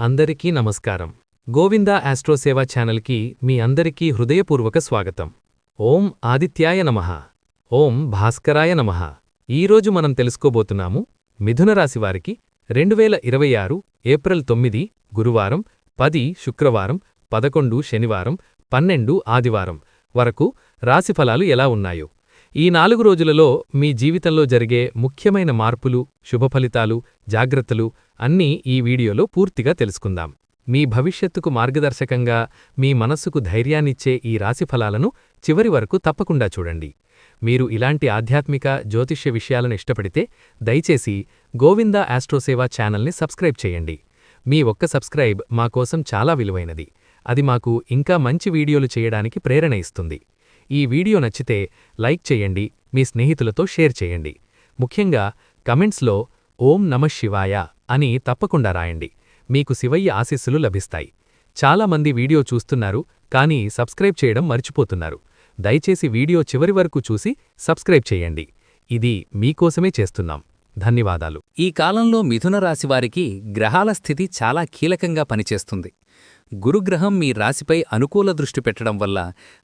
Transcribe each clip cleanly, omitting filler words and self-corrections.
అందరికీ నమస్కారం. గోవిందా ఆస్ట్రోసేవ ఛానల్కి మీ అందరికీ హృదయపూర్వక స్వాగతం. ఓం ఆదిత్యాయ నమః. ఓం భాస్కరాయ నమః. ఈరోజు మనం తెలుసుకోబోతున్నాము మిథునరాశివారికి 2026 ఏప్రిల్ 9 గురువారం, 10 శుక్రవారం, 11 శనివారం, 12 ఆదివారం వరకు రాశిఫలాలు ఎలా ఉన్నాయో. ఈ 4 రోజులలో మీ జీవితంలో జరిగే ముఖ్యమైన మార్పులు, శుభఫలితాలు, జాగ్రత్తలు అన్నీ ఈ వీడియోలో పూర్తిగా తెలుసుకుందాం. మీ భవిష్యత్తుకు మార్గదర్శకంగా, మీ మనస్సుకు ధైర్యాన్నిచ్చే ఈ రాశిఫలాలను చివరి వరకు తప్పకుండా చూడండి. మీరు ఇలాంటి ఆధ్యాత్మిక, జ్యోతిష్య విషయాలను ఇష్టపడితే దయచేసి గోవిందా ఆస్ట్రోసేవ ఛానల్ని సబ్స్క్రైబ్ చేయండి. మీ ఒక్క సబ్స్క్రైబ్ మా కోసం చాలా విలువైనది. అది మాకు ఇంకా మంచి వీడియోలు చేయడానికి ప్రేరణ ఇస్తుంది. ఈ వీడియో నచ్చితే లైక్ చేయండి, మీ స్నేహితులతో షేర్ చేయండి. ముఖ్యంగా కమెంట్స్లో ఓం నమః శివాయ అని తప్పకుండా రాయండి. మీకు శివయ్య ఆశీస్సులు లభిస్తాయి. చాలామంది వీడియో చూస్తున్నారు, కానీ సబ్స్క్రైబ్ చేయడం మర్చిపోతున్నారు. దయచేసి వీడియో చివరి వరకు చూసి సబ్స్క్రైబ్ చేయండి. ఇది మీకోసమే చేస్తున్నాం. ధన్యవాదాలు. ఈ కాలంలో మిథున రాశివారికి గ్రహాల స్థితి చాలా కీలకంగా పనిచేస్తుంది. గురుగ్రహం మీ రాశిపై అనుకూల దృష్టి పెట్టడం వల్ల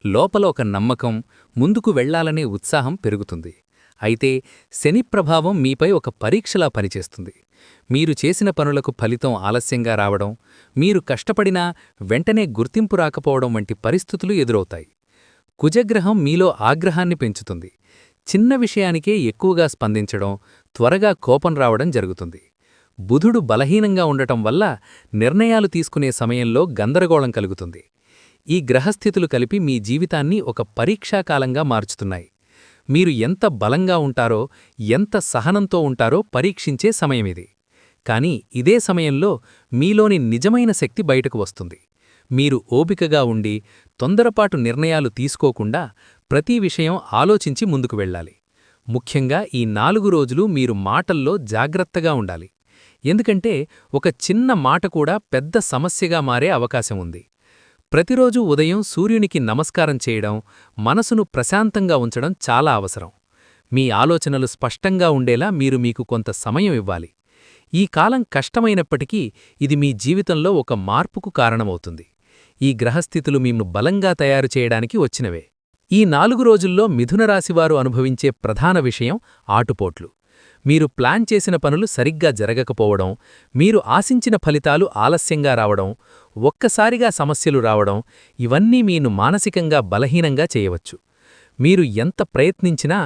లోపల ఒక నమ్మకం, ముందుకు వెళ్లాలనే ఉత్సాహం పెరుగుతుంది. అయితే శని ప్రభావం మీపై ఒక పరీక్షలా పనిచేస్తుంది. మీరు చేసిన పనులకు ఫలితం ఆలస్యంగా రావడం, మీరు కష్టపడినా వెంటనే గుర్తింపు రాకపోవడం వంటి పరిస్థితులు ఎదురవుతాయి. కుజగ్రహం మీలో ఆగ్రహాన్ని పెంచుతుంది. చిన్న విషయానికే ఎక్కువగా స్పందించడం, త్వరగా కోపం రావడం జరుగుతుంది. బుధుడు బలహీనంగా ఉండటం వల్ల నిర్ణయాలు తీసుకునే సమయంలో గందరగోళం కలుగుతుంది. ఈ గ్రహస్థితులు కలిపి మీ జీవితాన్ని ఒక పరీక్షాకాలంగా మార్చుతున్నాయి. మీరు ఎంత బలంగా ఉంటారో, ఎంత సహనంతో ఉంటారో పరీక్షించే సమయమిది. కానీ ఇదే సమయంలో మీలోని నిజమైన శక్తి బయటకు వస్తుంది. మీరు ఓపికగా ఉండి, తొందరపాటు నిర్ణయాలు తీసుకోకుండా ప్రతి విషయం ఆలోచించి ముందుకు వెళ్ళాలి. ముఖ్యంగా ఈ 4 రోజులు మీరు మాటల్లో జాగ్రత్తగా ఉండాలి. ఎందుకంటే ఒక చిన్న మాట కూడా పెద్ద సమస్యగా మారే అవకాశం ఉంది. ప్రతిరోజూ ఉదయం సూర్యునికి నమస్కారం చేయడం, మనసును ప్రశాంతంగా ఉంచడం చాలా అవసరం. మీ ఆలోచనలు స్పష్టంగా ఉండేలా మీరు మీకు కొంత సమయం ఇవ్వాలి. ఈ కాలం కష్టమైనప్పటికీ ఇది మీ జీవితంలో ఒక మార్పుకు కారణమవుతుంది. ఈ గ్రహస్థితులు మిమ్ము బలంగా తయారు చేయడానికి వచ్చినవే. ఈ 4 రోజుల్లో మిథునరాశివారు అనుభవించే ప్రధాన విషయం ఆటుపోట్లు. మీరు ప్లాన్ చేసిన పనులు సరిగ్గా జరగకపోవడం, మీరు ఆశించిన ఫలితాలు ఆలస్యంగా రావడం, ఒక్కసారిగా సమస్యలు రావడం, ఇవన్నీ మీను మానసికంగా బలహీనంగా చేయవచ్చు. మీరు ఎంత ప్రయత్నించినా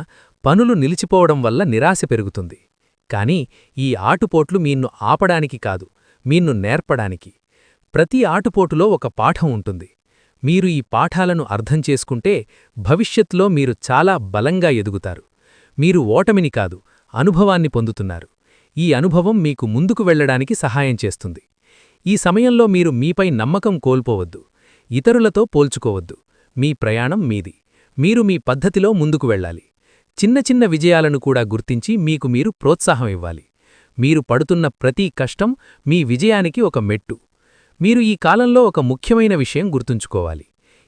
పనులు నిలిచిపోవడం వల్ల నిరాశ పెరుగుతుంది. కానీ ఈ ఆటుపోట్లు మీన్ను ఆపడానికి కాదు, మీన్ను నేర్పడానికి. ప్రతి ఆటుపోటులో ఒక పాఠం ఉంటుంది. మీరు ఈ పాఠాలను అర్థం చేసుకుంటే భవిష్యత్తులో మీరు చాలా బలంగా ఎదుగుతారు. మీరు ఓటమిని కాదు, అనుభవాన్ని పొందుతున్నారు. ఈ అనుభవం మీకు ముందుకు వెళ్లడానికి సహాయం చేస్తుంది. ఈ సమయంలో మీరు మీపై నమ్మకం కోల్పోవద్దు, ఇతరులతో పోల్చుకోవద్దు. మీ ప్రయాణం మీది. మీరు మీ పద్ధతిలో ముందుకు వెళ్ళాలి. చిన్న చిన్న విజయాలను కూడా గుర్తించి మీకు మీరు ప్రోత్సాహం ఇవ్వాలి. మీరు పడుతున్న ప్రతి కష్టం మీ విజయానికి ఒక మెట్టు. మీరు ఈ కాలంలో ఒక ముఖ్యమైన విషయం గుర్తుంచుకోవాలి.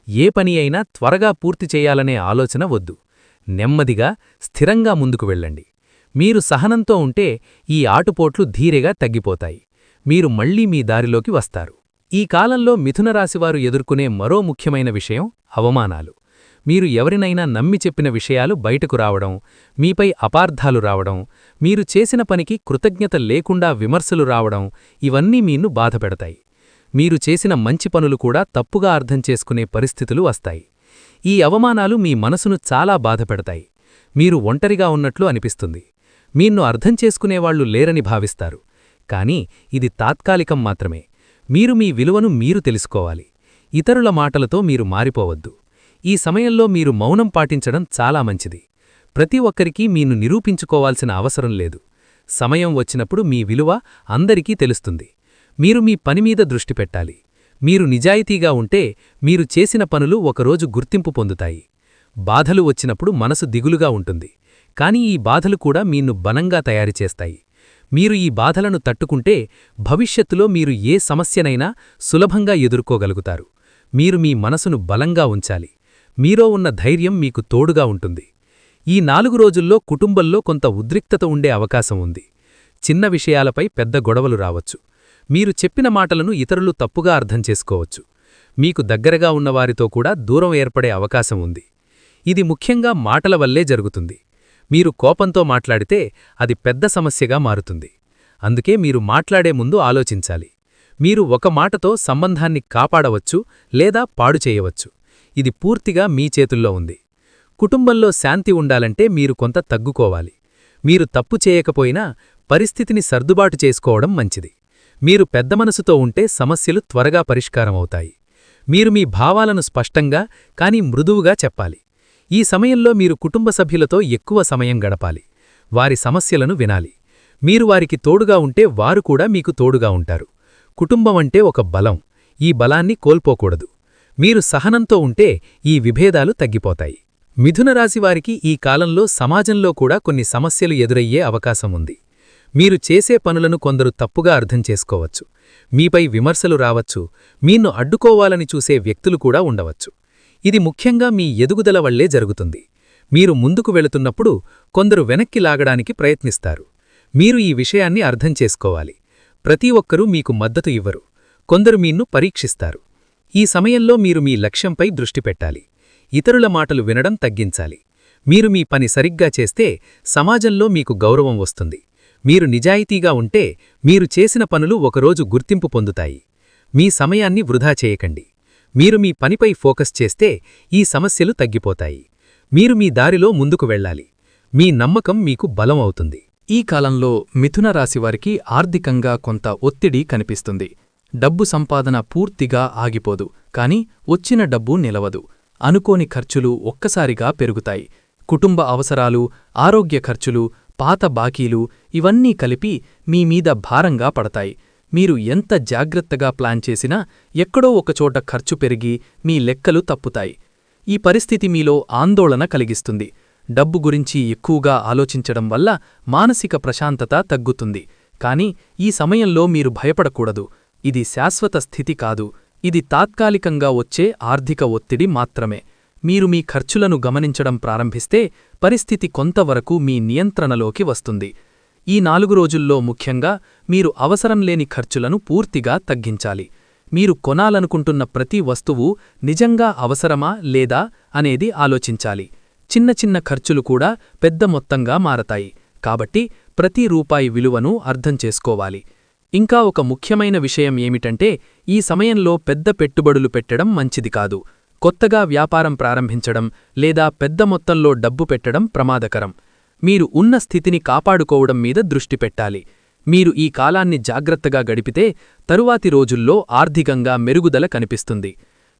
ఏ పని అయినా త్వరగా పూర్తి చేయాలనే ఆలోచన వద్దు. నెమ్మదిగా, స్థిరంగా ముందుకు వెళ్ళండి. మీరు సహనంతో ఉంటే ఈ ఆటుపోట్లు ధీరెగా తగ్గిపోతాయి. మీరు మళ్లీ మీ దారిలోకి వస్తారు. ఈ కాలంలో మిథునరాశివారు ఎదుర్కొనే మరో ముఖ్యమైన విషయం అవమానాలు. మీరు ఎవరినైనా నమ్మి చెప్పిన విషయాలు బయటకు రావడం, మీపై అపార్థాలు రావడం, మీరు చేసిన పనికి కృతజ్ఞత లేకుండా విమర్శలు రావడం, ఇవన్నీ మీను బాధపెడతాయి. మీరు చేసిన మంచి పనులు కూడా తప్పుగా అర్థం చేసుకునే పరిస్థితులు వస్తాయి. ఈ అవమానాలు మీ మనసును చాలా బాధపెడతాయి. మీరు ఒంటరిగా ఉన్నట్లు అనిపిస్తుంది. మీన్ను అర్థం చేసుకునేవాళ్లు లేరని భావిస్తారు. కానీ ఇది తాత్కాలికం మాత్రమే. మీరు మీ విలువను మీరు తెలుసుకోవాలి. ఇతరుల మాటలతో మీరు మారిపోవద్దు. ఈ సమయంలో మీరు మౌనం పాటించడం చాలా మంచిది. ప్రతి ఒక్కరికీ మీను నిరూపించుకోవాల్సిన అవసరం లేదు. సమయం వచ్చినప్పుడు మీ విలువ అందరికీ తెలుస్తుంది. మీరు మీ పనిమీద దృష్టి పెట్టాలి. మీరు నిజాయితీగా ఉంటే మీరు చేసిన పనులు ఒకరోజు గుర్తింపు పొందుతాయి. బాధలు వచ్చినప్పుడు మనసు దిగులుగా ఉంటుంది. కానీ ఈ బాధలు కూడా మీన్ను బలంగా తయారుచేస్తాయి. మీరు ఈ బాధలను తట్టుకుంటే భవిష్యత్తులో మీరు ఏ సమస్యనైనా సులభంగా ఎదుర్కోగలుగుతారు. మీరు మీ మనసును బలంగా ఉంచాలి. మీలో ఉన్న ధైర్యం మీకు తోడుగా ఉంటుంది. ఈ 4 రోజుల్లో కుటుంబంలో కొంత ఉద్రిక్తత ఉండే అవకాశం ఉంది. చిన్న విషయాలపై పెద్ద గొడవలు రావచ్చు. మీరు చెప్పిన మాటలను ఇతరులు తప్పుగా అర్థం చేసుకోవచ్చు. మీకు దగ్గరగా ఉన్నవారితో కూడా దూరం ఏర్పడే అవకాశం ఉంది. ఇది ముఖ్యంగా మాటల వల్లే జరుగుతుంది. మీరు కోపంతో మాట్లాడితే అది పెద్ద సమస్యగా మారుతుంది. అందుకే మీరు మాట్లాడే ముందు ఆలోచించాలి. మీరు ఒక మాటతో సంబంధాన్ని కాపాడవచ్చు లేదా పాడు చేయవచ్చు. ఇది పూర్తిగా మీ చేతుల్లో ఉంది. కుటుంబంలో శాంతి ఉండాలంటే మీరు కొంత తగ్గుకోవాలి. మీరు తప్పు చేయకపోయినా పరిస్థితిని సర్దుబాటు చేసుకోవడం మంచిది. మీరు పెద్ద మనసుతో ఉంటే సమస్యలు త్వరగా పరిష్కారమవుతాయి. మీరు మీ భావాలను స్పష్టంగా కానీ మృదువుగా చెప్పాలి. ఈ సమయంలో మీరు కుటుంబ సభ్యులతో ఎక్కువ సమయం గడపాలి. వారి సమస్యలను వినాలి. మీరు వారికి తోడుగా ఉంటే వారు కూడా మీకు తోడుగా ఉంటారు. కుటుంబం అంటే ఒక బలం. ఈ బలాన్ని కోల్పోకూడదు. మీరు సహనంతో ఉంటే ఈ విభేదాలు తగ్గిపోతాయి. మిథున రాశివారికి ఈ కాలంలో సమాజంలో కూడా కొన్ని సమస్యలు ఎదురయ్యే అవకాశం ఉంది. మీరు చేసే పనులను కొందరు తప్పుగా అర్థం చేసుకోవచ్చు. మీపై విమర్శలు రావచ్చు. మీన్ను అడ్డుకోవాలని చూసే వ్యక్తులు కూడా ఉండవచ్చు. ఇది ముఖ్యంగా మీ ఎదుగుదల వల్లే జరుగుతుంది. మీరు ముందుకు వెళుతున్నప్పుడు కొందరు వెనక్కి లాగడానికి ప్రయత్నిస్తారు. మీరు ఈ విషయాన్ని అర్థం చేసుకోవాలి. ప్రతి ఒక్కరూ మీకు మద్దతు ఇవ్వరు. కొందరు మీన్ను పరీక్షిస్తారు. ఈ సమయంలో మీరు మీ లక్ష్యంపై దృష్టి పెట్టాలి. ఇతరుల మాటలు వినడం తగ్గించాలి. మీరు మీ పని సరిగ్గా చేస్తే సమాజంలో మీకు గౌరవం వస్తుంది. మీరు నిజాయితీగా ఉంటే మీరు చేసిన పనులు ఒకరోజు గుర్తింపు పొందుతాయి. మీ సమయాన్ని వృధా చేయకండి. మీరు మీ పనిపై ఫోకస్ చేస్తే ఈ సమస్యలు తగ్గిపోతాయి. మీరు మీ దారిలో ముందుకు వెళ్ళాలి. మీ నమ్మకం మీకు బలం అవుతుంది. ఈ కాలంలో మిథున రాశివారికి ఆర్థికంగా కొంత ఒత్తిడి కనిపిస్తుంది. డబ్బు సంపాదన పూర్తిగా ఆగిపోదు, కాని వచ్చిన డబ్బు నిలవదు. అనుకోని ఖర్చులు ఒక్కసారిగా పెరుగుతాయి. కుటుంబ అవసరాలు, ఆరోగ్య ఖర్చులు, పాత బాకీలు ఇవన్నీ కలిపి మీమీద భారంగా పడతాయి. మీరు ఎంత జాగ్రత్తగా ప్లాన్ చేసినా ఎక్కడో ఒకచోట ఖర్చు పెరిగి మీ లెక్కలు తప్పుతాయి. ఈ పరిస్థితి మీలో ఆందోళన కలిగిస్తుంది. డబ్బు గురించి ఎక్కువగా ఆలోచించడం వల్ల మానసిక ప్రశాంతత తగ్గుతుంది. కాని ఈ సమయంలో మీరు భయపడకూడదు. ఇది శాశ్వత స్థితి కాదు. ఇది తాత్కాలికంగా వచ్చే ఆర్థిక ఒత్తిడి మాత్రమే. మీరు మీ ఖర్చులను గమనించడం ప్రారంభిస్తే పరిస్థితి కొంతవరకు మీ నియంత్రణలోకి వస్తుంది. ఈ 4 రోజుల్లో ముఖ్యంగా మీరు అవసరం లేని ఖర్చులను పూర్తిగా తగ్గించాలి. మీరు కొనాలనుకుంటున్న ప్రతి వస్తువు నిజంగా అవసరమా లేదా అనేది ఆలోచించాలి. చిన్న చిన్న ఖర్చులు కూడా పెద్ద మొత్తంగా మారతాయి. కాబట్టి ప్రతి రూపాయి విలువను అర్థం చేసుకోవాలి. ఇంకా ఒక ముఖ్యమైన విషయం ఏమిటంటే ఈ సమయంలో పెద్ద పెట్టుబడులు పెట్టడం మంచిది కాదు. కొత్తగా వ్యాపారం ప్రారంభించడం లేదా పెద్ద మొత్తంలో డబ్బు పెట్టడం ప్రమాదకరం. మీరు ఉన్న స్థితిని కాపాడుకోవడం మీద దృష్టి పెట్టాలి. మీరు ఈ కాలాన్ని జాగ్రత్తగా గడిపితే తరువాతి రోజుల్లో ఆర్థికంగా మెరుగుదల కనిపిస్తుంది.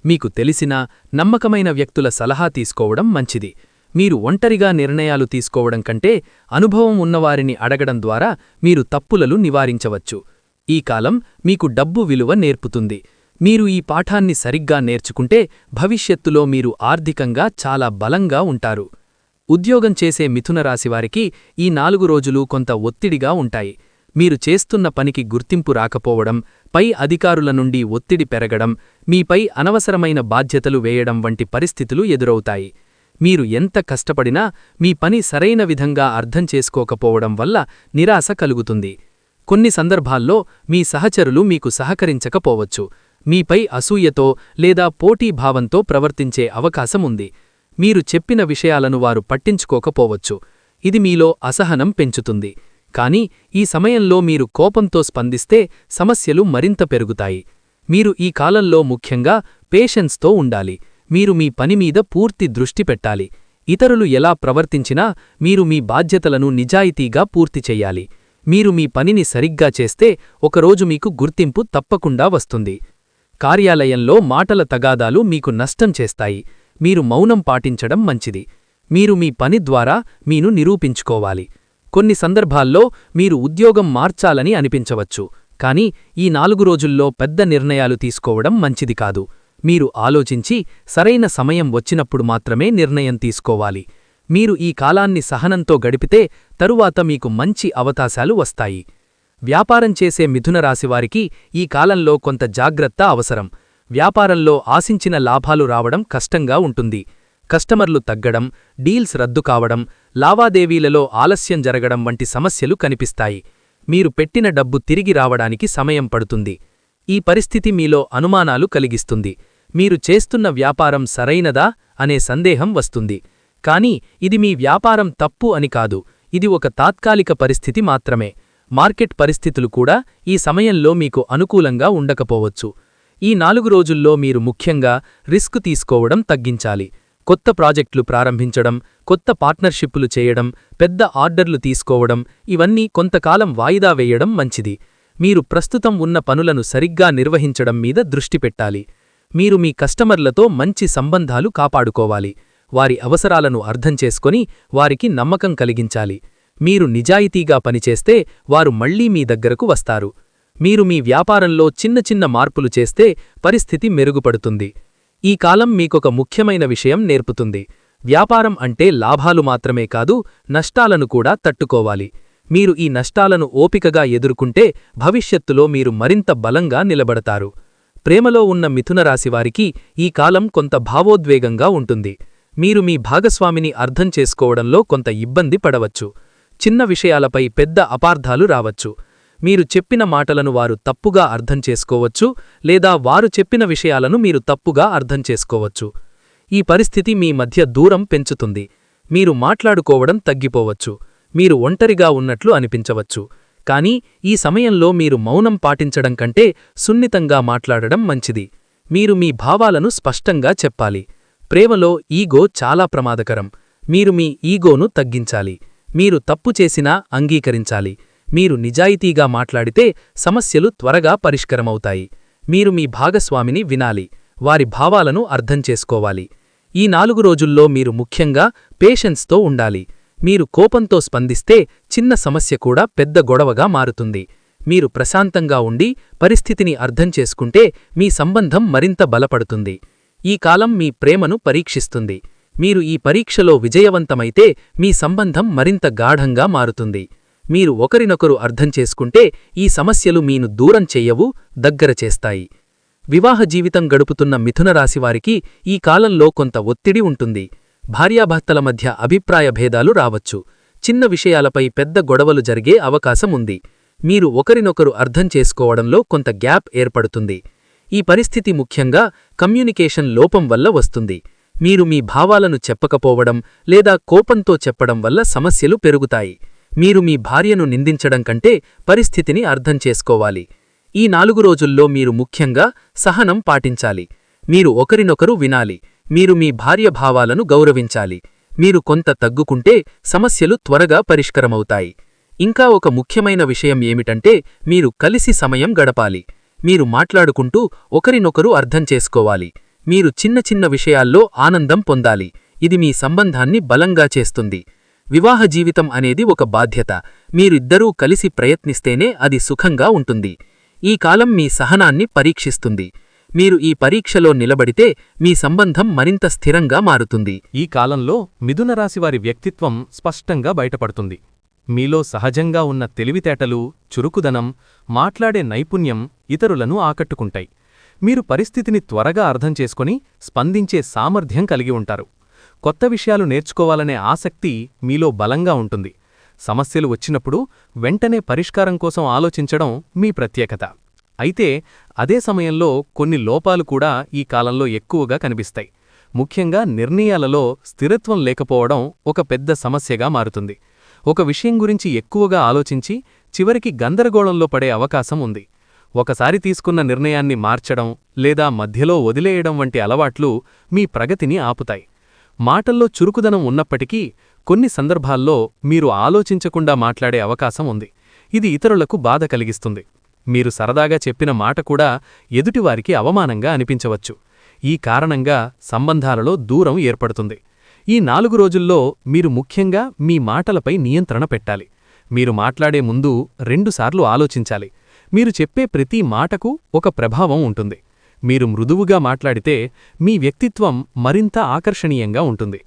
మీకు తెలిసిన నమ్మకమైన వ్యక్తుల సలహా తీసుకోవడం మంచిది. మీరు ఒంటరిగా నిర్ణయాలు తీసుకోవడం కంటే అనుభవం ఉన్నవారిని అడగడం ద్వారా మీరు తప్పులను నివారించవచ్చు. ఈ కాలం మీకు డబ్బు విలువ నేర్పుతుంది. మీరు ఈ పాఠాన్ని సరిగ్గా నేర్చుకుంటే భవిష్యత్తులో మీరు ఆర్థికంగా చాలా బలంగా ఉంటారు. ఉద్యోగం చేసే మిథున రాశివారికి ఈ 4 రోజులు కొంత ఒత్తిడిగా ఉంటాయి. మీరు చేస్తున్న పనికి గుర్తింపు రాకపోవడం, పై అధికారుల నుండి ఒత్తిడి పెరగడం, మీపై అనవసరమైన బాధ్యతలు వేయడం వంటి పరిస్థితులు ఎదురవుతాయి. మీరు ఎంత కష్టపడినా మీ పని సరైన విధంగా అర్థం చేసుకోకపోవడం వల్ల నిరాశ కలుగుతుంది. కొన్ని సందర్భాల్లో మీ సహచరులు మీకు సహకరించకపోవచ్చు. మీపై అసూయతో లేదా పోటీభావంతో ప్రవర్తించే అవకాశముంది. మీరు చెప్పిన విషయాలను వారు పట్టించుకోకపోవచ్చు. ఇది మీలో అసహనం పెంచుతుంది. కాని ఈ సమయంలో మీరు కోపంతో స్పందిస్తే సమస్యలు మరింత పెరుగుతాయి. మీరు ఈ కాలంలో ముఖ్యంగా పేషెన్స్తో ఉండాలి. మీరు మీ పనిమీద పూర్తి దృష్టి పెట్టాలి. ఇతరులు ఎలా ప్రవర్తించినా మీరు మీ బాధ్యతలను నిజాయితీగా పూర్తి చెయ్యాలి. మీరు మీ పనిని సరిగ్గా చేస్తే ఒకరోజు మీకు గుర్తింపు తప్పకుండా వస్తుంది. కార్యాలయంలో మాటల తగాదాలు మీకు నష్టం చేస్తాయి. మీరు మౌనం పాటించడం మంచిది. మీరు మీ పని ద్వారా మీను నిరూపించుకోవాలి. కొన్ని సందర్భాల్లో మీరు ఉద్యోగం మార్చాలని అనిపించవచ్చు. కాని ఈ 4 రోజుల్లో పెద్ద నిర్ణయాలు తీసుకోవడం మంచిది కాదు. మీరు ఆలోచించి సరైన సమయం వచ్చినప్పుడు మాత్రమే నిర్ణయం తీసుకోవాలి. మీరు ఈ కాలాన్ని సహనంతో గడిపితే తరువాత మీకు మంచి అవకాశాలు వస్తాయి. వ్యాపారం చేసే మిథున రాశివారికి ఈ కాలంలో కొంత జాగ్రత్త అవసరం. వ్యాపారంలో ఆశించిన లాభాలు రావడం కష్టంగా ఉంటుంది. కస్టమర్లు తగ్గడం, డీల్స్ రద్దు కావడం, లావాదేవీలలో ఆలస్యం జరగడం వంటి సమస్యలు కనిపిస్తాయి. మీరు పెట్టిన డబ్బు తిరిగి రావడానికి సమయం పడుతుంది. ఈ పరిస్థితి మీలో అనుమానాలు కలిగిస్తుంది. మీరు చేస్తున్న వ్యాపారం సరైనదా అనే సందేహం వస్తుంది. కానీ ఇది మీ వ్యాపారం తప్పు అని కాదు, ఇది ఒక తాత్కాలిక పరిస్థితి మాత్రమే. మార్కెట్ పరిస్థితులు కూడా ఈ సమయంలో మీకు అనుకూలంగా ఉండకపోవచ్చు. ఈ 4 రోజుల్లో మీరు ముఖ్యంగా రిస్క్ తీసుకోవడం తగ్గించాలి. కొత్త ప్రాజెక్టులు ప్రారంభించడం, కొత్త పార్ట్నర్షిప్పులు చేయడం, పెద్ద ఆర్డర్లు తీసుకోవడం, ఇవన్నీ కొంతకాలం వాయిదా వేయడం మంచిది. మీరు ప్రస్తుతం ఉన్న పనులను సరిగ్గా నిర్వహించడం మీద దృష్టి పెట్టాలి. మీరు మీ కస్టమర్లతో మంచి సంబంధాలు కాపాడుకోవాలి. వారి అవసరాలను అర్థం చేసుకొని వారికి నమ్మకం కలిగించాలి. మీరు నిజాయితీగా పనిచేస్తే వారు మళ్లీ మీ దగ్గరకు వస్తారు. మీరు మీ వ్యాపారంలో చిన్న చిన్న మార్పులు చేస్తే పరిస్థితి మెరుగుపడుతుంది. ఈ కాలం మీకొక ముఖ్యమైన విషయం నేర్పుతుంది. వ్యాపారం అంటే లాభాలు మాత్రమే కాదు, నష్టాలను కూడా తట్టుకోవాలి. మీరు ఈ నష్టాలను ఓపికగా ఎదుర్కొంటే భవిష్యత్తులో మీరు మరింత బలంగా నిలబడతారు. ప్రేమలో ఉన్న మిథునరాశివారికి ఈ కాలం కొంత భావోద్వేగంగా ఉంటుంది. మీరు మీ భాగస్వామిని అర్థం చేసుకోవడంలో కొంత ఇబ్బంది పడవచ్చు. చిన్న విషయాలపై పెద్ద అపార్థాలు రావచ్చు. మీరు చెప్పిన మాటలను వారు తప్పుగా అర్థం చేసుకోవచ్చు, లేదా వారు చెప్పిన విషయాలను మీరు తప్పుగా అర్థం చేసుకోవచ్చు. ఈ పరిస్థితి మీ మధ్య దూరం పెంచుతుంది. మీరు మాట్లాడుకోవడం తగ్గిపోవచ్చు. మీరు ఒంటరిగా ఉన్నట్లు అనిపించవచ్చు. కానీ ఈ సమయంలో మీరు మౌనం పాటించడం కంటే సున్నితంగా మాట్లాడడం మంచిది. మీరు మీ భావాలను స్పష్టంగా చెప్పాలి. ప్రేమలో ఈగో చాలా ప్రమాదకరం. మీరు మీ ఈగోను తగ్గించాలి. మీరు తప్పు చేసినా అంగీకరించాలి. మీరు నిజాయితీగా మాట్లాడితే సమస్యలు త్వరగా పరిష్కరమవుతాయి. మీరు మీ భాగస్వామిని వినాలి. వారి భావాలను అర్థం చేసుకోవాలి. ఈ 4 రోజుల్లో మీరు ముఖ్యంగా పేషెన్స్తో ఉండాలి. మీరు కోపంతో స్పందిస్తే చిన్న సమస్య కూడా పెద్ద గొడవగా మారుతుంది. మీరు ప్రశాంతంగా ఉండి పరిస్థితిని అర్థం చేసుకుంటే మీ సంబంధం మరింత బలపడుతుంది. ఈ కాలం మీ ప్రేమను పరీక్షిస్తుంది. మీరు ఈ పరీక్షలో విజయవంతమైతే మీ సంబంధం మరింత గాఢంగా మారుతుంది. మీరు ఒకరినొకరు అర్థం చేసుకుంటే ఈ సమస్యలు మీను దూరం చెయ్యవు, దగ్గర చేస్తాయి. వివాహ జీవితం గడుపుతున్న మిథునరాశివారికి ఈ కాలంలో కొంత ఒత్తిడి ఉంటుంది. భార్యాభర్తల మధ్య అభిప్రాయ భేదాలు రావచ్చు. చిన్న విషయాలపై పెద్ద గొడవలు జరిగే అవకాశం ఉంది. మీరు ఒకరినొకరు అర్థం చేసుకోవడంలో కొంత గ్యాప్ ఏర్పడుతుంది. ఈ పరిస్థితి ముఖ్యంగా కమ్యూనికేషన్ లోపం వల్ల వస్తుంది. మీరు మీ భావాలను చెప్పకపోవడం లేదా కోపంతో చెప్పడం వల్ల సమస్యలు పెరుగుతాయి. మీరు మీ భార్యను నిందించడం కంటే పరిస్థితిని అర్థం చేసుకోవాలి. ఈ 4 రోజుల్లో మీరు ముఖ్యంగా సహనం పాటించాలి. మీరు ఒకరినొకరు వినాలి. మీరు మీ భార్య భావాలను గౌరవించాలి. మీరు కొంత తగ్గుకుంటే సమస్యలు త్వరగా పరిష్కరమవుతాయి. ఇంకా ఒక ముఖ్యమైన విషయం ఏమిటంటే మీరు కలిసి సమయం గడపాలి. మీరు మాట్లాడుకుంటూ ఒకరినొకరు అర్థం చేసుకోవాలి. మీరు చిన్న చిన్న విషయాల్లో ఆనందం పొందాలి. ఇది మీ సంబంధాన్ని బలంగా చేస్తుంది. వివాహ జీవితం అనేది ఒక బాధ్యత. మీరిద్దరూ కలిసి ప్రయత్నిస్తేనే అది సుఖంగా ఉంటుంది. ఈ కాలం మీ సహనాన్ని పరీక్షిస్తుంది. మీరు ఈ పరీక్షలో నిలబడితే మీ సంబంధం మరింత స్థిరంగా మారుతుంది. ఈ కాలంలో మిథునరాశివారి వ్యక్తిత్వం స్పష్టంగా బయటపడుతుంది. మీలో సహజంగా ఉన్న తెలివితేటలు, చురుకుదనం, మాట్లాడే నైపుణ్యం ఇతరులను ఆకట్టుకుంటాయి. మీరు పరిస్థితిని త్వరగా అర్థం చేసుకొని స్పందించే సామర్థ్యం కలిగి ఉంటారు. కొత్త విషయాలు నేర్చుకోవాలనే ఆసక్తి మీలో బలంగా ఉంటుంది. సమస్యలు వచ్చినప్పుడు వెంటనే పరిష్కారం కోసం ఆలోచించడం మీ ప్రత్యేకత. అయితే అదే సమయంలో కొన్ని లోపాలు కూడా ఈ కాలంలో ఎక్కువగా కనిపిస్తాయి. ముఖ్యంగా నిర్ణయాలలో స్థిరత్వం లేకపోవడం ఒక పెద్ద సమస్యగా మారుతుంది. ఒక విషయం గురించి ఎక్కువగా ఆలోచించి చివరికి గందరగోళంలో పడే అవకాశం ఉంది. ఒకసారి తీసుకున్న నిర్ణయాన్ని మార్చడం లేదా మధ్యలో వదిలేయడం వంటి అలవాట్లు మీ ప్రగతిని ఆపుతాయి. మాటల్లో చురుకుదనం ఉన్నప్పటికీ కొన్ని సందర్భాల్లో మీరు ఆలోచించకుండా మాట్లాడే అవకాశం ఉంది. ఇది ఇతరులకు బాధ కలిగిస్తుంది. మీరు సరదాగా చెప్పిన మాట కూడా ఎదుటివారికి అవమానంగా అనిపించవచ్చు. ఈ కారణంగా సంబంధాలలో దూరం ఏర్పడుతుంది. ఈ 4 రోజుల్లో మీరు ముఖ్యంగా మీ మాటలపై నియంత్రణ పెట్టాలి. మీరు మాట్లాడే ముందు 2 సార్లు ఆలోచించాలి. మీరు చెప్పే ప్రతి మాటకు ఒక ప్రభావం ఉంటుంది. మీరు మృదువుగా మాట్లాడితే మీ వ్యక్తిత్వం మరింత ఆకర్షణీయంగా ఉంటుంది.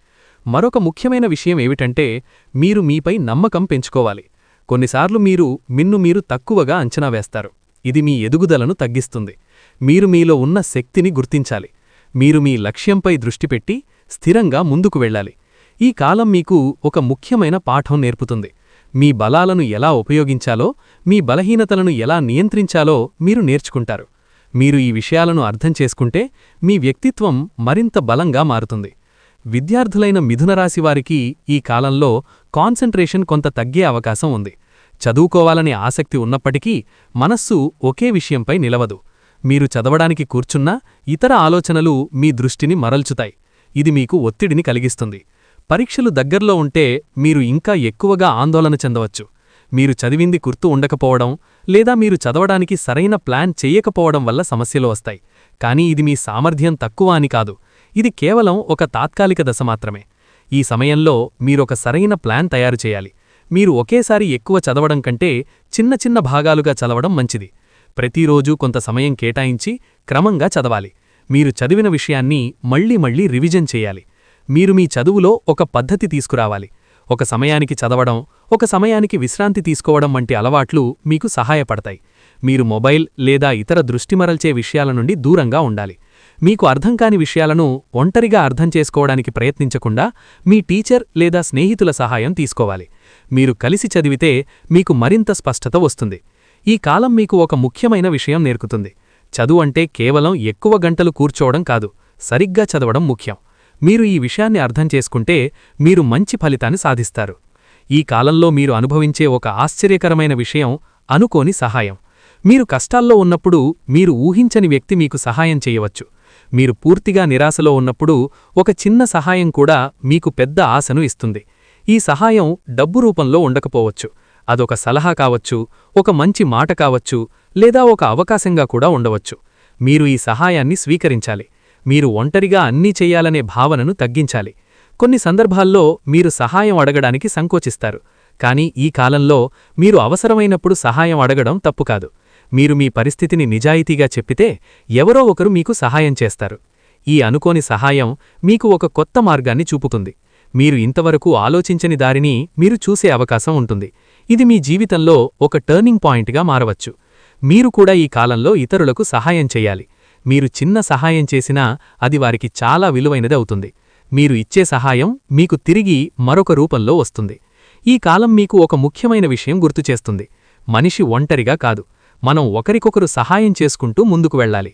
మరొక ముఖ్యమైన విషయం ఏమిటంటే మీరు మీపై నమ్మకం పెంచుకోవాలి. కొన్నిసార్లు మీరు తక్కువగా అంచనా వేస్తారు. ఇది మీ ఎదుగుదలను తగ్గిస్తుంది. మీరు మీలో ఉన్న శక్తిని గుర్తించాలి. మీరు మీ లక్ష్యంపై దృష్టి పెట్టి స్థిరంగా ముందుకు వెళ్ళాలి. ఈ కాలం మీకు ఒక ముఖ్యమైన పాఠం నేర్పుతుంది. మీ బలాలను ఎలా ఉపయోగించాలో, మీ బలహీనతలను ఎలా నియంత్రించాలో మీరు నేర్చుకుంటారు. మీరు ఈ విషయాలను అర్థం చేసుకుంటే మీ వ్యక్తిత్వం మరింత బలంగా మారుతుంది. విద్యార్థులైన మిథునరాశివారికి ఈ కాలంలో కాన్సంట్రేషన్ కొంత తగ్గే అవకాశం ఉంది. చదువుకోవాలనే ఆసక్తి ఉన్నప్పటికీ మనస్సు ఒకే విషయంపై నిలవదు. మీరు చదవడానికి కూర్చున్నా ఇతర ఆలోచనలు మీ దృష్టిని మరల్చుతాయి. ఇది మీకు ఒత్తిడిని కలిగిస్తుంది. పరీక్షలు దగ్గర్లో ఉంటే మీరు ఇంకా ఎక్కువగా ఆందోళన చెందవచ్చు. మీరు చదివింది గుర్తు ఉండకపోవడం లేదా మీరు చదవడానికి సరైన ప్లాన్ చెయ్యకపోవడం వల్ల సమస్యలు వస్తాయి. కానీ ఇది మీ సామర్థ్యం తక్కువ అని కాదు. ఇది కేవలం ఒక తాత్కాలిక దశ మాత్రమే. ఈ సమయంలో మీరొక సరైన ప్లాన్ తయారు చేయాలి. మీరు ఒకేసారి ఎక్కువ చదవడం కంటే చిన్న చిన్న భాగాలుగా చదవడం మంచిది. ప్రతిరోజూ కొంత సమయం కేటాయించి క్రమంగా చదవాలి. మీరు చదివిన విషయాన్ని మళ్లీ మళ్లీ రివిజన్ చేయాలి. మీరు మీ చదువులో ఒక పద్ధతి తీసుకురావాలి. ఒక సమయానికి చదవడం, ఒక సమయానికి విశ్రాంతి తీసుకోవడం వంటి అలవాట్లు మీకు సహాయపడతాయి. మీరు మొబైల్ లేదా ఇతర దృష్టిమరల్చే విషయాల నుండి దూరంగా ఉండాలి. మీకు అర్థం కాని విషయాలను ఒంటరిగా అర్థం చేసుకోవడానికి ప్రయత్నించకుండా మీ టీచర్ లేదా స్నేహితుల సహాయం తీసుకోవాలి. మీరు కలిసి చదివితే మీకు మరింత స్పష్టత వస్తుంది. ఈ కాలం మీకు ఒక ముఖ్యమైన విషయం నేర్పుతుంది. చదువు అంటే కేవలం ఎక్కువ గంటలు కూర్చోవడం కాదు, సరిగ్గా చదవడం ముఖ్యం. మీరు ఈ విషయాన్ని అర్థం చేసుకుంటే మీరు మంచి ఫలితాన్ని సాధిస్తారు. ఈ కాలంలో మీరు అనుభవించే ఒక ఆశ్చర్యకరమైన విషయం అనుకోని సహాయం. మీరు కష్టాల్లో ఉన్నప్పుడు మీరు ఊహించని వ్యక్తి మీకు సహాయం చేయవచ్చు. మీరు పూర్తిగా నిరాశలో ఉన్నప్పుడు ఒక చిన్న సహాయం కూడా మీకు పెద్ద ఆశను ఇస్తుంది. ఈ సహాయం డబ్బు రూపంలో ఉండకపోవచ్చు. అదొక సలహా కావచ్చు, ఒక మంచి మాట కావచ్చు, లేదా ఒక అవకాశంగా కూడా ఉండవచ్చు. మీరు ఈ సహాయాన్ని స్వీకరించాలి. మీరు ఒంటరిగా అన్నీ చెయ్యాలనే భావనను తగ్గించాలి. కొన్ని సందర్భాల్లో మీరు సహాయం అడగడానికి సంకోచిస్తారు. కానీ ఈ కాలంలో మీరు అవసరమైనప్పుడు సహాయం అడగడం తప్పు కాదు. మీరు మీ పరిస్థితిని నిజాయితీగా చెప్పితే ఎవరో ఒకరు మీకు సహాయం చేస్తారు. ఈ అనుకోని సహాయం మీకు ఒక కొత్త మార్గాన్ని చూపుతుంది. మీరు ఇంతవరకు ఆలోచించని దారిని మీరు చూసే అవకాశం ఉంటుంది. ఇది మీ జీవితంలో ఒక టర్నింగ్ పాయింట్గా మారవచ్చు. మీరు కూడా ఈ కాలంలో ఇతరులకు సహాయం చెయ్యాలి. మీరు చిన్న సహాయం చేసినా అది వారికి చాలా విలువైనది అవుతుంది. మీరు ఇచ్చే సహాయం మీకు తిరిగి మరొక రూపంలో వస్తుంది. ఈ కాలం మీకు ఒక ముఖ్యమైన విషయం గుర్తుచేస్తుంది. మనిషి ఒంటరిగా కాదు, మనం ఒకరికొకరు సహాయం చేసుకుంటూ ముందుకు వెళ్ళాలి.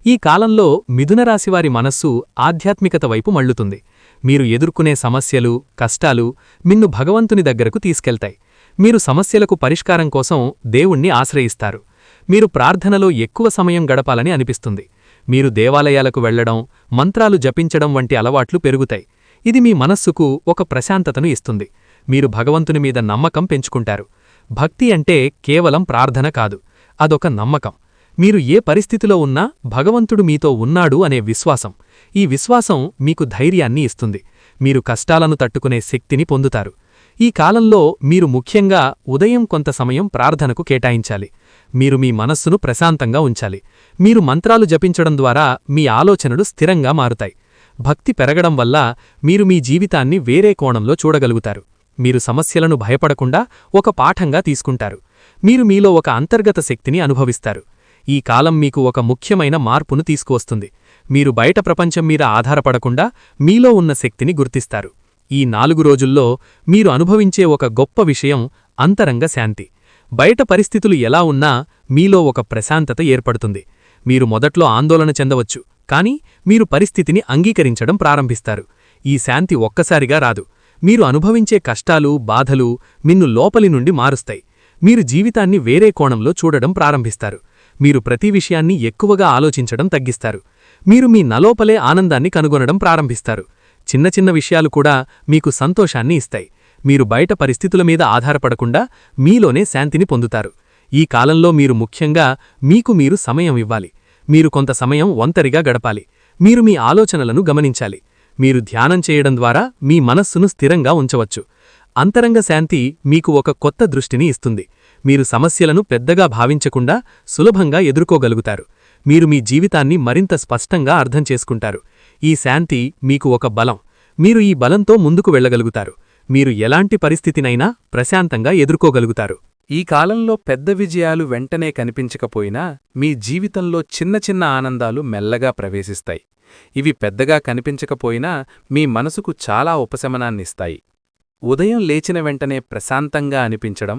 ఈ కాలంలో మిథునరాశివారి మనస్సు ఆధ్యాత్మికత వైపు మళ్లుతుంది. మీరు ఎదుర్కొనే సమస్యలు, కష్టాలు మిన్ను భగవంతుని దగ్గరకు తీసుకెళ్తాయి. మీరు సమస్యలకు పరిష్కారం కోసం దేవుణ్ణి ఆశ్రయిస్తారు. మీరు ప్రార్థనలో ఎక్కువ సమయం గడపాలని అనిపిస్తుంది. మీరు దేవాలయాలకు వెళ్లడం, మంత్రాలు జపించడం వంటి అలవాట్లు పెరుగుతాయి. ఇది మీ మనస్సుకు ఒక ప్రశాంతతను ఇస్తుంది. మీరు భగవంతుని మీద నమ్మకం పెంచుకుంటారు. భక్తి అంటే కేవలం ప్రార్థన కాదు, అదొక నమ్మకం. మీరు ఏ పరిస్థితిలో ఉన్నా భగవంతుడు మీతో ఉన్నాడు అనే విశ్వాసం. ఈ విశ్వాసం మీకు ధైర్యాన్ని ఇస్తుంది. మీరు కష్టాలను తట్టుకునే శక్తిని పొందుతారు. ఈ కాలంలో మీరు ముఖ్యంగా ఉదయం కొంత సమయం ప్రార్థనకు కేటాయించాలి. మీరు మీ మనస్సును ప్రశాంతంగా ఉంచాలి. మీరు మంత్రాలు జపించడం ద్వారా మీ ఆలోచనలు స్థిరంగా మారుతాయి. భక్తి పెరగడం వల్ల మీరు మీ జీవితాన్ని వేరే కోణంలో చూడగలుగుతారు. మీరు సమస్యలను భయపడకుండా ఒక పాఠంగా తీసుకుంటారు. మీరు మీలో ఒక అంతర్గత శక్తిని అనుభవిస్తారు. ఈ కాలం మీకు ఒక ముఖ్యమైన మార్పును తీసుకువస్తుంది. మీరు బయట ప్రపంచం మీద ఆధారపడకుండా మీలో ఉన్న శక్తిని గుర్తిస్తారు. ఈ 4 రోజుల్లో మీరు అనుభవించే ఒక గొప్ప విషయం అంతరంగ శాంతి. బయట పరిస్థితులు ఎలా ఉన్నా మీలో ఒక ప్రశాంతత ఏర్పడుతుంది. మీరు మొదట్లో ఆందోళన చెందవచ్చు, కానీ మీరు పరిస్థితిని అంగీకరించడం ప్రారంభిస్తారు. ఈ శాంతి ఒక్కసారిగా రాదు. మీరు అనుభవించే కష్టాలు, బాధలు మిన్ను లోపలి నుండి మారుస్తాయి. మీరు జీవితాన్ని వేరే కోణంలో చూడడం ప్రారంభిస్తారు. మీరు ప్రతి విషయాన్ని ఎక్కువగా ఆలోచించడం తగ్గిస్తారు. మీరు మీ నలోపలే ఆనందాన్ని కనుగొనడం ప్రారంభిస్తారు. చిన్న చిన్న విషయాలు కూడా మీకు సంతోషాన్ని ఇస్తాయి. మీరు బయట పరిస్థితుల మీద ఆధారపడకుండా మీలోనే శాంతిని పొందుతారు. ఈ కాలంలో మీరు ముఖ్యంగా మీకు మీరు సమయం ఇవ్వాలి. మీరు కొంత సమయం ఒంటరిగా గడపాలి. మీరు మీ ఆలోచనలను గమనించాలి. మీరు ధ్యానం చేయడం ద్వారా మీ మనస్సును స్థిరంగా ఉంచవచ్చు. అంతరంగ శాంతి మీకు ఒక కొత్త దృష్టిని ఇస్తుంది. మీరు సమస్యలను పెద్దగా భావించకుండా సులభంగా ఎదుర్కోగలుగుతారు. మీరు మీ జీవితాన్ని మరింత స్పష్టంగా అర్థం చేసుకుంటారు. ఈ శాంతి మీకు ఒక బలం. మీరు ఈ బలంతో ముందుకు వెళ్ళగలుగుతారు. మీరు ఎలాంటి పరిస్థితినైనా ప్రశాంతంగా ఎదుర్కోగలుగుతారు. ఈ కాలంలో పెద్ద విజయాలు వెంటనే కనిపించకపోయినా మీ జీవితంలో చిన్న చిన్న ఆనందాలు మెల్లగా ప్రవేశిస్తాయి. ఇవి పెద్దగా కనిపించకపోయినా మీ మనసుకు చాలా ఉపశమనాన్నిస్తాయి. ఉదయం లేచిన వెంటనే ప్రశాంతంగా అనిపించడం,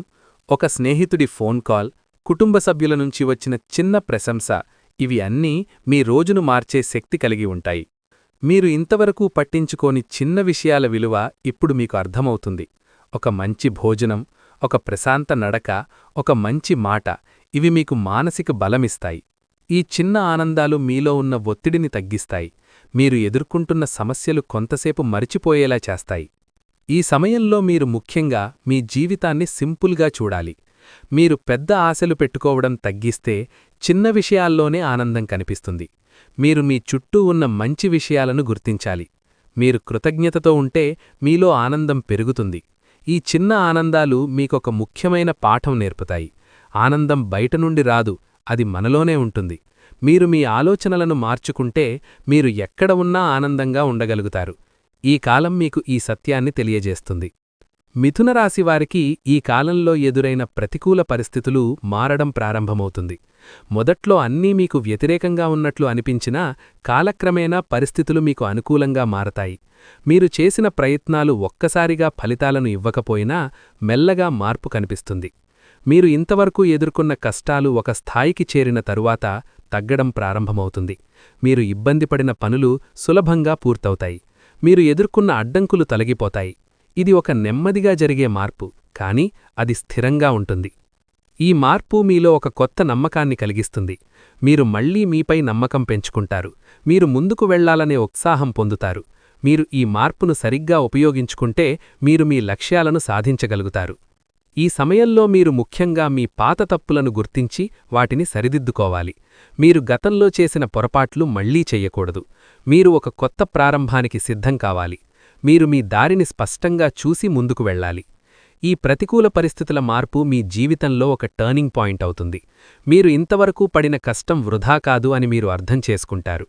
ఒక స్నేహితుడి ఫోన్ కాల్, కుటుంబ సభ్యుల నుంచి వచ్చిన చిన్న ప్రశంస ఇవి అన్నీ మీ రోజును మార్చే శక్తి కలిగి ఉంటాయి. మీరు ఇంతవరకు పట్టించుకోని చిన్న విషయాల విలువ ఇప్పుడు మీకు అర్థమవుతుంది. ఒక మంచి భోజనం, ఒక ప్రశాంత నడక, ఒక మంచి మాట ఇవి మీకు మానసిక బలమిస్తాయి. ఈ చిన్న ఆనందాలు మీలో ఉన్న ఒత్తిడిని తగ్గిస్తాయి, మీరు ఎదుర్కొంటున్న సమస్యలు కొంతసేపు మరిచిపోయేలా చేస్తాయి. ఈ సమయంలో మీరు ముఖ్యంగా మీ జీవితాన్ని సింపుల్గా చూడాలి. మీరు పెద్ద ఆశలు పెట్టుకోవడం తగ్గిస్తే చిన్న విషయాల్లోనే ఆనందం కనిపిస్తుంది. మీరు మీ చుట్టూ ఉన్న మంచి విషయాలను గుర్తించాలి. మీరు కృతజ్ఞతతో ఉంటే మీలో ఆనందం పెరుగుతుంది. ఈ చిన్న ఆనందాలు మీకొక ముఖ్యమైన పాఠం నేర్పుతాయి. ఆనందం బయట నుండి రాదు, అది మనలోనే ఉంటుంది. మీరు మీ ఆలోచనలను మార్చుకుంటే మీరు ఎక్కడ ఉన్నా ఆనందంగా ఉండగలుగుతారు. ఈ కాలం మీకు ఈ సత్యాన్ని తెలియజేస్తుంది. మిథునరాశివారికి ఈ కాలంలో ఎదురైన ప్రతికూల పరిస్థితులు మారడం ప్రారంభమవుతుంది. మొదట్లో అన్నీ మీకు వ్యతిరేకంగా ఉన్నట్లు అనిపించినా కాలక్రమేణా పరిస్థితులు మీకు అనుకూలంగా మారతాయి. మీరు చేసిన ప్రయత్నాలు ఒక్కసారిగా ఫలితాలను ఇవ్వకపోయినా మెల్లగా మార్పు కనిపిస్తుంది. మీరు ఇంతవరకు ఎదుర్కొన్న కష్టాలు ఒక స్థాయికి చేరిన తరువాత తగ్గడం ప్రారంభమవుతుంది. మీరు ఇబ్బందిపడిన పనులు సులభంగా పూర్తవుతాయి. మీరు ఎదుర్కొన్న అడ్డంకులు తొలగిపోతాయి. ఇది ఒక నెమ్మదిగా జరిగే మార్పు, కానీ అది స్థిరంగా ఉంటుంది. ఈ మార్పు మీలో ఒక కొత్త నమ్మకాన్ని కలిగిస్తుంది. మీరు మళ్లీ మీపై నమ్మకం పెంచుకుంటారు. మీరు ముందుకు వెళ్లాలనే ఉత్సాహం పొందుతారు. మీరు ఈ మార్పును సరిగ్గా ఉపయోగించుకుంటే మీరు మీ లక్ష్యాలను సాధించగలుగుతారు. ఈ సమయంలో మీరు ముఖ్యంగా మీ పాత తప్పులను గుర్తించి వాటిని సరిదిద్దుకోవాలి. మీరు గతంలో చేసిన పొరపాట్లు మళ్లీ చెయ్యకూడదు. మీరు ఒక కొత్త ప్రారంభానికి సిద్ధం కావాలి. మీరు మీ దారిని స్పష్టంగా చూసి ముందుకు వెళ్ళాలి. ఈ ప్రతికూల పరిస్థితుల మార్పు మీ జీవితంలో ఒక టర్నింగ్ పాయింట్ అవుతుంది. మీరు ఇంతవరకు పడిన కష్టం వృధా కాదు అని మీరు అర్థం చేసుకుంటారు.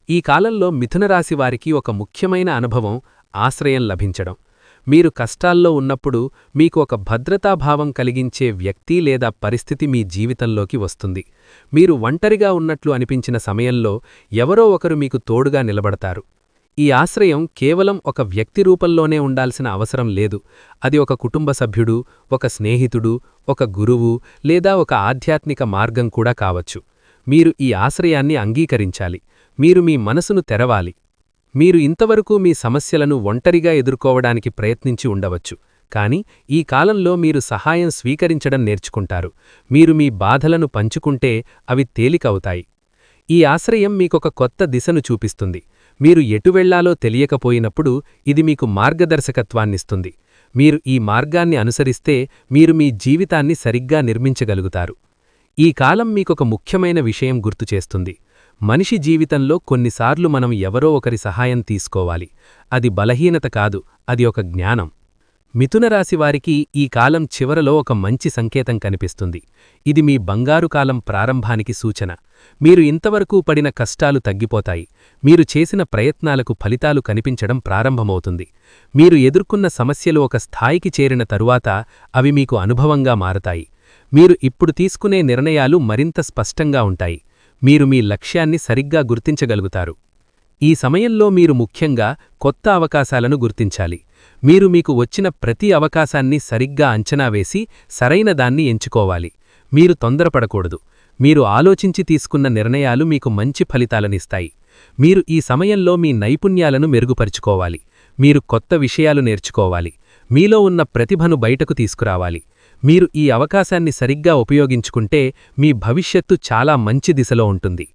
ఈ కాలంలో మిథునరాశివారికి ఒక ముఖ్యమైన అనుభవం ఆశ్రయం లభించడం. మీరు కష్టాల్లో ఉన్నప్పుడు మీకు ఒక భద్రతాభావం కలిగించే వ్యక్తి లేదా పరిస్థితి మీ జీవితంలోకి వస్తుంది. మీరు ఒంటరిగా ఉన్నట్లు అనిపించిన సమయంలో ఎవరో ఒకరు మీకు తోడుగా నిలబడతారు. ఈ ఆశ్రయం కేవలం ఒక వ్యక్తి రూపంలోనే ఉండాల్సిన అవసరం లేదు. అది ఒక కుటుంబ సభ్యుడు, ఒక స్నేహితుడు, ఒక గురువు లేదా ఒక ఆధ్యాత్మిక మార్గం కూడా కావచ్చు. మీరు ఈ ఆశ్రయాన్ని అంగీకరించాలి. మీరు మీ మనసును తెరవాలి. మీరు ఇంతవరకు మీ సమస్యలను ఒంటరిగా ఎదుర్కోవడానికి ప్రయత్నించి ఉండవచ్చు, కాని ఈ కాలంలో మీరు సహాయం స్వీకరించడం నేర్చుకుంటారు. మీరు మీ బాధలను పంచుకుంటే అవి తేలికవుతాయి. ఈ ఆశ్రయం మీకొక కొత్త దిశను చూపిస్తుంది. మీరు ఎటు వెళ్లాలో తెలియకపోయినప్పుడు ఇది మీకు మార్గదర్శకత్వాన్నిస్తుంది. మీరు ఈ మార్గాన్ని అనుసరిస్తే మీరు మీ జీవితాన్ని సరిగ్గా నిర్మించగలుగుతారు. ఈ కాలం మీకొక ముఖ్యమైన విషయం గుర్తుచేస్తుంది. మనిషి జీవితంలో కొన్నిసార్లు మనం ఎవరో ఒకరి సహాయం తీసుకోవాలి. అది బలహీనత కాదు, అది ఒక జ్ఞానం. మిథునరాశివారికి ఈ కాలం చివరలో ఒక మంచి సంకేతం కనిపిస్తుంది. ఇది మీ బంగారు కాలం ప్రారంభానికి సూచన. మీరు ఇంతవరకు పడిన కష్టాలు తగ్గిపోతాయి. మీరు చేసిన ప్రయత్నాలకు ఫలితాలు కనిపించడం ప్రారంభమవుతుంది. మీరు ఎదుర్కొన్న సమస్యలు ఒక స్థాయికి చేరిన తరువాత అవి మీకు అనుభవంగా మారతాయి. మీరు ఇప్పుడు తీసుకునే నిర్ణయాలు మరింత స్పష్టంగా ఉంటాయి. మీరు మీ లక్ష్యాన్ని సరిగ్గా గుర్తించగలుగుతారు. ఈ సమయంలో మీరు ముఖ్యంగా కొత్త అవకాశాలను గుర్తించాలి. మీరు మీకు వచ్చిన ప్రతి అవకాశాన్ని సరిగ్గా అంచనా వేసి సరైన దాన్ని ఎంచుకోవాలి. మీరు తొందరపడకూడదు. మీరు ఆలోచించి తీసుకున్న నిర్ణయాలు మీకు మంచి ఫలితాలనిస్తాయి. మీరు ఈ సమయంలో మీ నైపుణ్యాలను మెరుగుపరుచుకోవాలి. మీరు కొత్త విషయాలు నేర్చుకోవాలి. మీలో ఉన్న ప్రతిభను బయటకు తీసుకురావాలి. మీరు ఈ అవకాశాన్ని సరిగ్గా ఉపయోగించుకుంటే మీ భవిష్యత్తు చాలా మంచి దిశలో ఉంటుంది.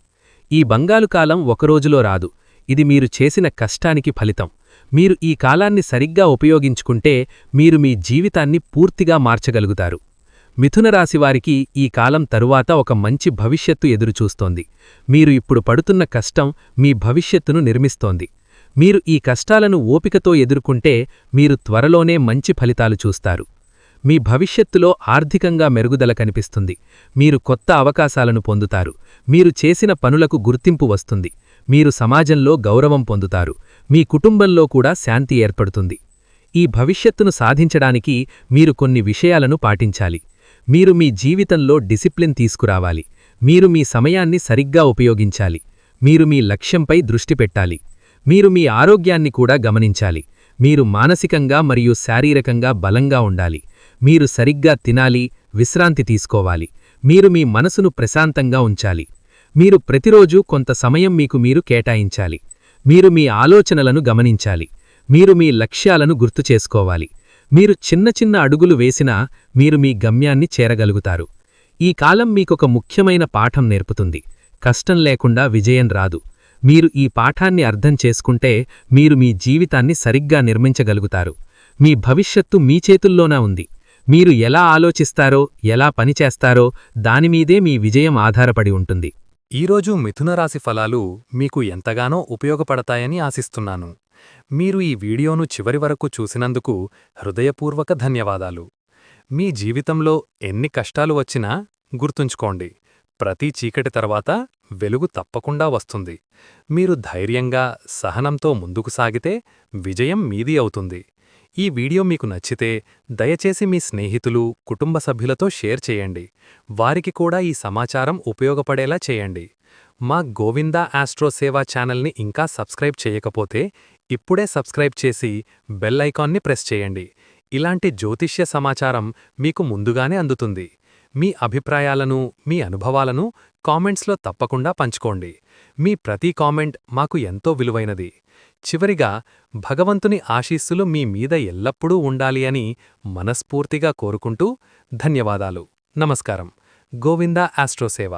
ఈ బంగారు కాలం ఒకరోజులో రాదు. ఇది మీరు చేసిన కష్టానికి ఫలితం. మీరు ఈ కాలాన్ని సరిగ్గా ఉపయోగించుకుంటే మీరు మీ జీవితాన్ని పూర్తిగా మార్చగలుగుతారు. మిథునరాశివారికి ఈ కాలం తరువాత ఒక మంచి భవిష్యత్తు ఎదురుచూస్తోంది. మీరు ఇప్పుడు పడుతున్న కష్టం మీ భవిష్యత్తును నిర్మిస్తోంది. మీరు ఈ కష్టాలను ఓపికతో ఎదుర్కొంటే మీరు త్వరలోనే మంచి ఫలితాలు చూస్తారు. మీ భవిష్యత్తులో ఆర్థికంగా మెరుగుదల కనిపిస్తుంది. మీరు కొత్త అవకాశాలను పొందుతారు. మీరు చేసిన పనులకు గుర్తింపు వస్తుంది. మీరు సమాజంలో గౌరవం పొందుతారు. మీ కుటుంబంలో కూడా శాంతి ఏర్పడుతుంది. ఈ భవిష్యత్తును సాధించడానికి మీరు కొన్ని విషయాలను పాటించాలి. మీరు మీ జీవితంలో డిసిప్లిన్ తీసుకురావాలి. మీరు మీ సమయాన్ని సరిగ్గా ఉపయోగించాలి. మీరు మీ లక్ష్యంపై దృష్టి పెట్టాలి. మీరు మీ ఆరోగ్యాన్ని కూడా గమనించాలి. మీరు మానసికంగా మరియు శారీరకంగా బలంగా ఉండాలి. మీరు సరిగ్గా తినాలి, విశ్రాంతి తీసుకోవాలి. మీరు మీ మనసును ప్రశాంతంగా ఉంచాలి. మీరు ప్రతిరోజూ కొంత సమయం మీకు మీరు కేటాయించాలి. మీరు మీ ఆలోచనలను గమనించాలి. మీరు మీ లక్ష్యాలను గుర్తుచేసుకోవాలి. మీరు చిన్న చిన్న అడుగులు వేసినా మీరు మీ గమ్యాన్ని చేరగలుగుతారు. ఈ కాలం మీకొక ముఖ్యమైన పాఠం నేర్పుతుంది. కష్టం లేకుండా విజయం రాదు. మీరు ఈ పాఠాన్ని అర్థం చేసుకుంటే మీరు మీ జీవితాన్ని సరిగ్గా నిర్మించగలుగుతారు. మీ భవిష్యత్తు మీ చేతుల్లోనే ఉంది. మీరు ఎలా ఆలోచిస్తారో, ఎలా పనిచేస్తారో దానిమీదే మీ విజయం ఆధారపడి ఉంటుంది. ఈరోజు మిథునరాశి ఫలాలు మీకు ఎంతగానో ఉపయోగపడతాయని ఆశిస్తున్నాను. మీరు ఈ వీడియోను చివరి వరకు చూసినందుకు హృదయపూర్వక ధన్యవాదాలు. మీ జీవితంలో ఎన్ని కష్టాలు వచ్చినా గుర్తుంచుకోండి, ప్రతి చీకటి తర్వాత వెలుగు తప్పకుండా వస్తుంది. మీరు ధైర్యంగా, సహనంతో ముందుకు సాగితే విజయం మీది అవుతుంది. ఈ వీడియో మీకు నచ్చితే దయచేసి మీ స్నేహితులు, కుటుంబ సభ్యులతో షేర్ చేయండి. వారికి కూడా ఈ సమాచారం ఉపయోగపడేలా చేయండి. మా గోవిందా ఆస్ట్రో సేవా ఛానల్ని ఇంకా సబ్స్క్రైబ్ చేయకపోతే ఇప్పుడే సబ్స్క్రైబ్ చేసి బెల్ ఐకాన్ని ప్రెస్ చేయండి. ఇలాంటి జ్యోతిష్య సమాచారం మీకు ముందుగానే అందుతుంది. మీ అభిప్రాయాలను, మీ అనుభవాలను కామెంట్స్లో తప్పకుండా పంచుకోండి. మీ ప్రతి కామెంట్ మాకు ఎంతో విలువైనది. చివరిగా, భగవంతుని ఆశీస్సులు మీ మీద ఎల్లప్పుడూ ఉండాలి అని మనస్ఫూర్తిగా కోరుకుంటూ ధన్యవాదాలు. నమస్కారం. గోవిందా ఆస్ట్రో సేవ.